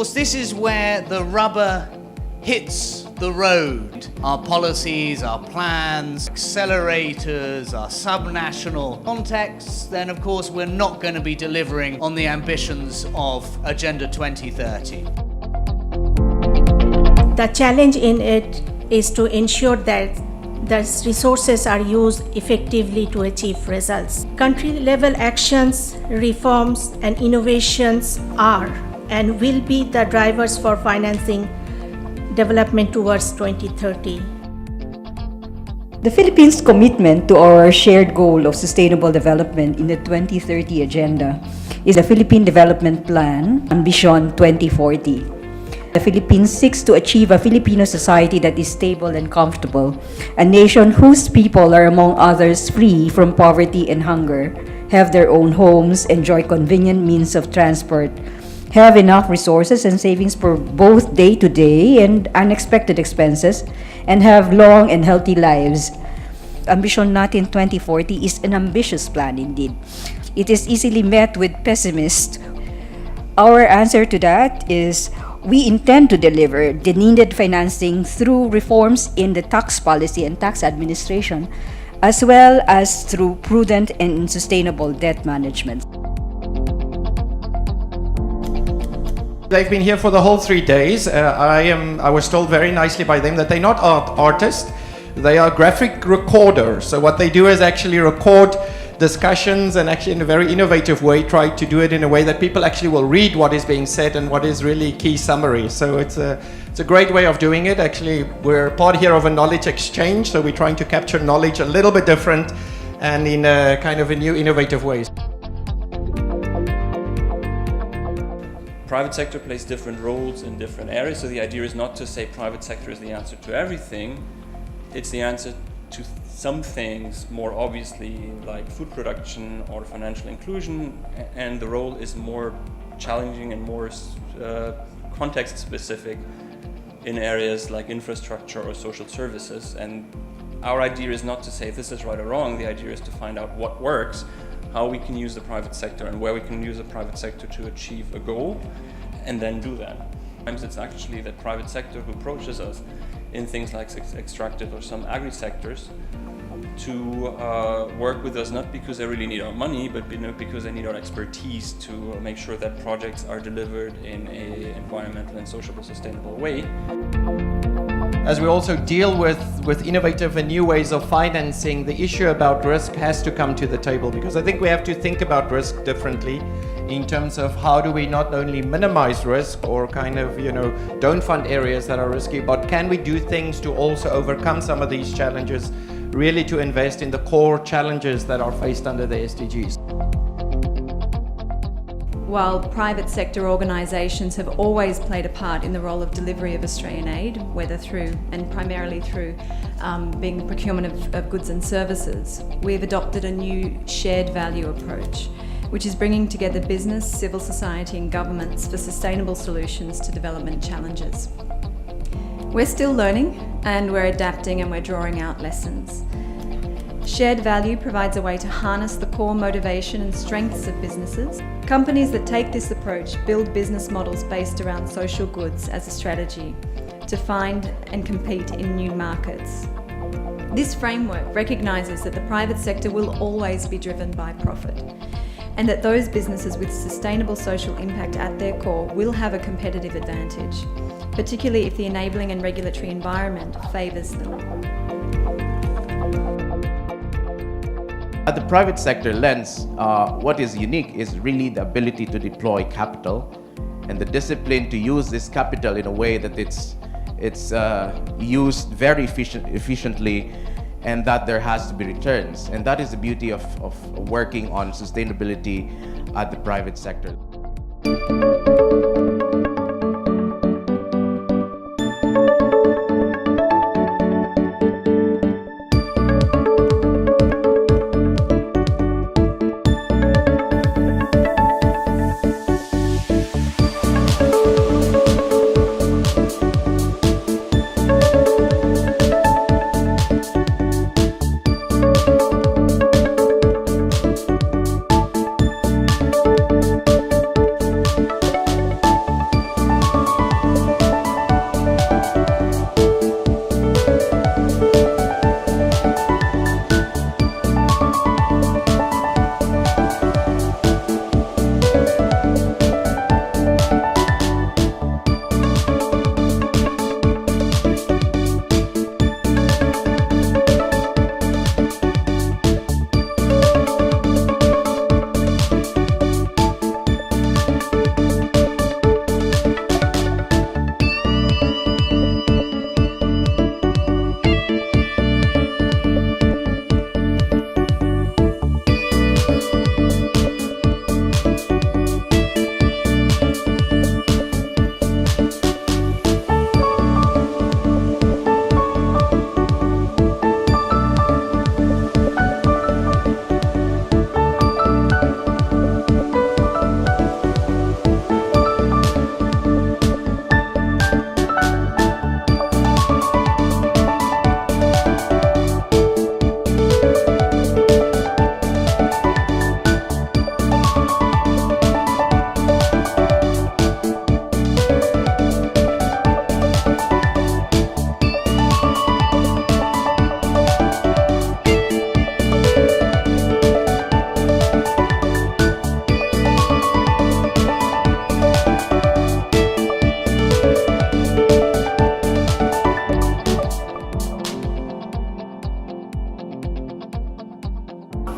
course, this is where the rubber hits the road. Our policies, our plans, accelerators, our subnational contexts, then of course we're not going to be delivering on the ambitions of Agenda 2030. The challenge in it is to ensure that the resources are used effectively to achieve results. Country-level actions, reforms, and innovations are and will be the drivers for financing development towards 2030. The Philippines' commitment to our shared goal of sustainable development in the 2030 Agenda is the Philippine Development Plan, Ambition 2040. The Philippines seeks to achieve a Filipino society that is stable and comfortable, a nation whose people are, among others, free from poverty and hunger, have their own homes, enjoy convenient means of transport, have enough resources and savings for both day-to-day and unexpected expenses, and have long and healthy lives. Ambition natin 2040 is an ambitious plan indeed. It is easily met with pessimists. Our answer to that is we intend to deliver the needed financing through reforms in the tax policy and tax administration, as well as through prudent and sustainable debt management. They've been here for the whole 3 days. I was told very nicely by them that they're not artists, they are graphic recorders. So what they do is actually record discussions and actually in a very innovative way try to do it in a way that people actually will read what is being said and what is really key summary. So it's a great way of doing it. Actually, we're part here of a knowledge exchange, so we're trying to capture knowledge a little bit different and in a kind of a new innovative ways. Private sector plays different roles in different areas, so the idea is not to say private sector is the answer to everything. It's the answer to some things more obviously, like food production or financial inclusion, and the role is more challenging and more context specific in areas like infrastructure or social services. And our idea is not to say this is right or wrong, the idea is to find out what works, how we can use the private sector and where we can use the private sector to achieve a goal, and then do that. Sometimes it's actually the private sector who approaches us in things like extractive or some agri-sectors to work with us, not because they really need our money, but because they need our expertise to make sure that projects are delivered in an environmental and socially sustainable way. As we also deal with innovative and new ways of financing, the issue about risk has to come to the table, because I think we have to think about risk differently in terms of how do we not only minimize risk or kind of, don't fund areas that are risky, but can we do things to also overcome some of these challenges, really to invest in the core challenges that are faced under the SDGs. While private sector organisations have always played a part in the role of delivery of Australian aid, whether through and primarily through being the procurement of goods and services, we've adopted a new shared value approach, which is bringing together business, civil society and governments for sustainable solutions to development challenges. We're still learning and we're adapting and we're drawing out lessons. Shared value provides a way to harness the core motivation and strengths of businesses. Companies that take this approach build business models based around social goods as a strategy to find and compete in new markets. This framework recognises that the private sector will always be driven by profit, and that those businesses with sustainable social impact at their core will have a competitive advantage, particularly if the enabling and regulatory environment favours them. At the private sector lens, what is unique is really the ability to deploy capital and the discipline to use this capital in a way that it's used very efficiently, and that there has to be returns. And that is the beauty of working on sustainability at the private sector.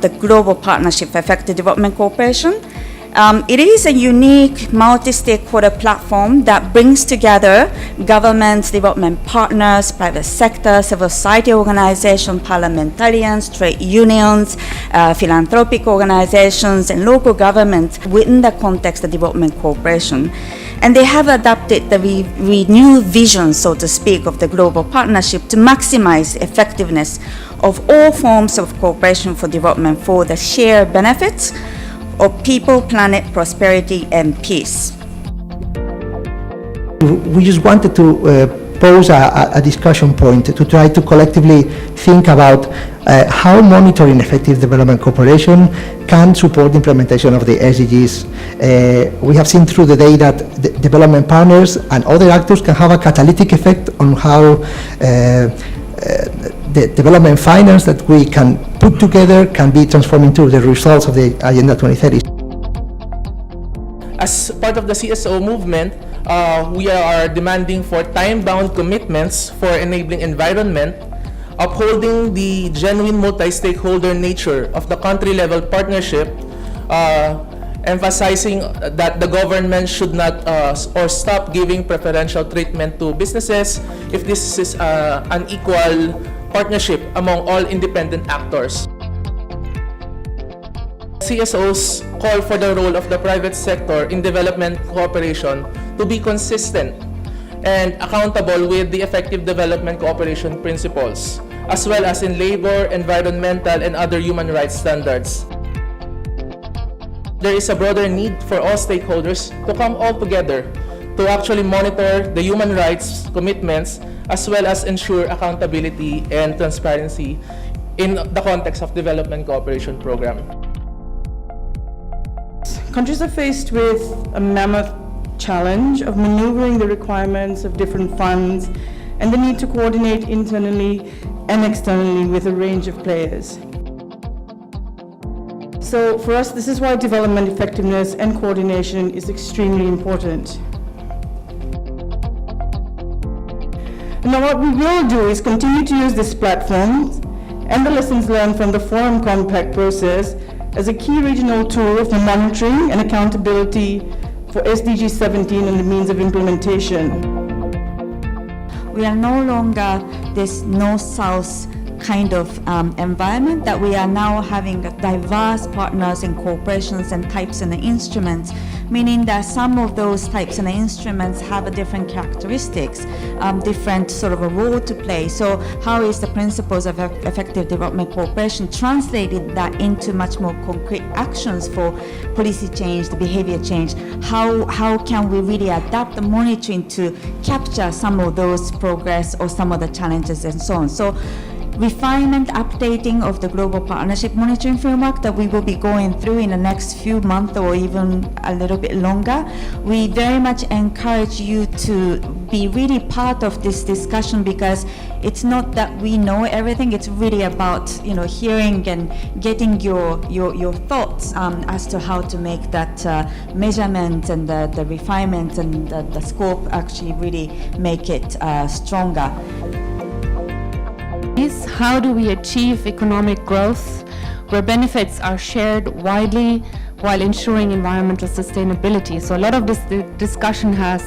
the Global Partnership for Effective Development Cooperation. It is a unique multi-stakeholder platform that brings together governments, development partners, private sector, civil society organizations, parliamentarians, trade unions, philanthropic organizations, and local governments within the context of development cooperation. And they have adopted the renewed vision, so to speak, of the global partnership to maximize the effectiveness of all forms of cooperation for development for the shared benefits of people, planet, prosperity, and peace. We just wanted to pose a discussion point to try to collectively think about how monitoring effective development cooperation can support the implementation of the SDGs. We have seen through the day that the development partners and other actors can have a catalytic effect on how the development finance that we can put together can be transformed into the results of the Agenda 2030. As part of the CSO movement, we are demanding for time-bound commitments for enabling environment, upholding the genuine multi-stakeholder nature of the country-level partnership, emphasizing that the government should not or stop giving preferential treatment to businesses if this is an equal partnership among all independent actors. CSOs call for the role of the private sector in development cooperation to be consistent and accountable with the effective development cooperation principles, as well as in labor, environmental, and other human rights standards. There is a broader need for all stakeholders to come all together to actually monitor the human rights commitments as well as ensure accountability and transparency in the context of development cooperation program. Countries are faced with a mammoth challenge of maneuvering the requirements of different funds and the need to coordinate internally and externally with a range of players. So for us, this is why development effectiveness and coordination is extremely important. Now what we will do is continue to use this platform and the lessons learned from the Forum Compact process as a key regional tool for monitoring and accountability for SDG 17 and the means of implementation. We are no longer this north-south kind of environment, that we are now having diverse partners and corporations and types and instruments, meaning that some of those types and instruments have a different characteristics, different sort of a role to play. So how is the principles of effective development cooperation translated that into much more concrete actions for policy change, the behavior change? How can we really adapt the monitoring to capture some of those progress or some of the challenges and so on? So refinement, updating of the global partnership monitoring framework that we will be going through in the next few months or even a little bit longer. We very much encourage you to be really part of this discussion, because it's not that we know everything, it's really about hearing and getting your thoughts as to how to make that measurement and the refinement and the scope actually really make it stronger. Is how do we achieve economic growth where benefits are shared widely while ensuring environmental sustainability? So a lot of this discussion has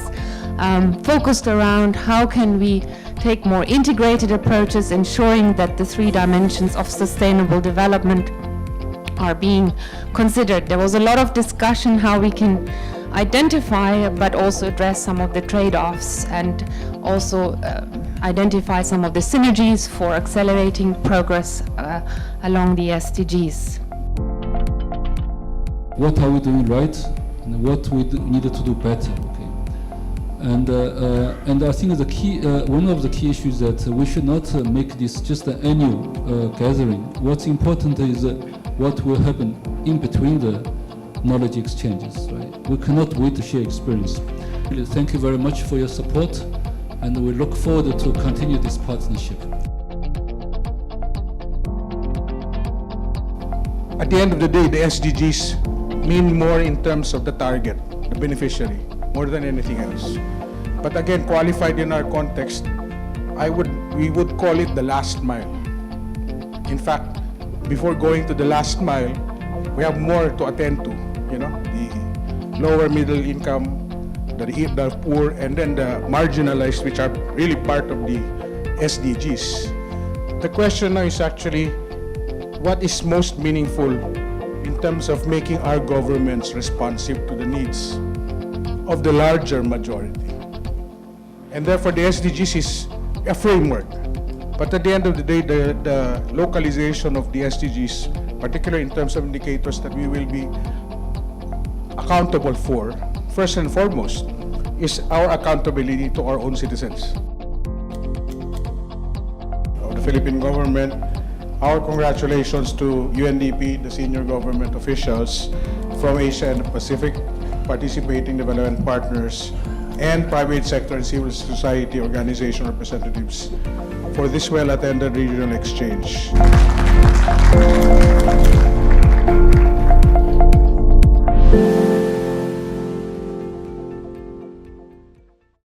focused around how can we take more integrated approaches, ensuring that the 3 dimensions of sustainable development are being considered. There was a lot of discussion how we can identify but also address some of the trade-offs and also identify some of the synergies for accelerating progress along the SDGs. What are we doing right and what we needed to do better? Okay, and I think the key, one of the key issues that we should not make this just an annual gathering. What's important is what will happen in between the knowledge exchanges. Right? We cannot wait to share experience. Really, thank you very much for your support, and we look forward to continue this partnership. At the end of the day, the SDGs mean more in terms of the target, the beneficiary, more than anything else. But again, qualified in our context, we would call it the last mile. In fact, before going to the last mile, we have more to attend to, you know, the lower middle income, the poor, and then the marginalized, which are really part of the SDGs. The question now is actually, what is most meaningful in terms of making our governments responsive to the needs of the larger majority? And therefore, the SDGs is a framework. But at the end of the day, the localization of the SDGs, particularly in terms of indicators that we will be accountable for, first and foremost, is our accountability to our own citizens. Of the Philippine government, our congratulations to UNDP, the senior government officials from Asia and the Pacific, participating development partners, and private sector and civil society organization representatives for this well-attended regional exchange.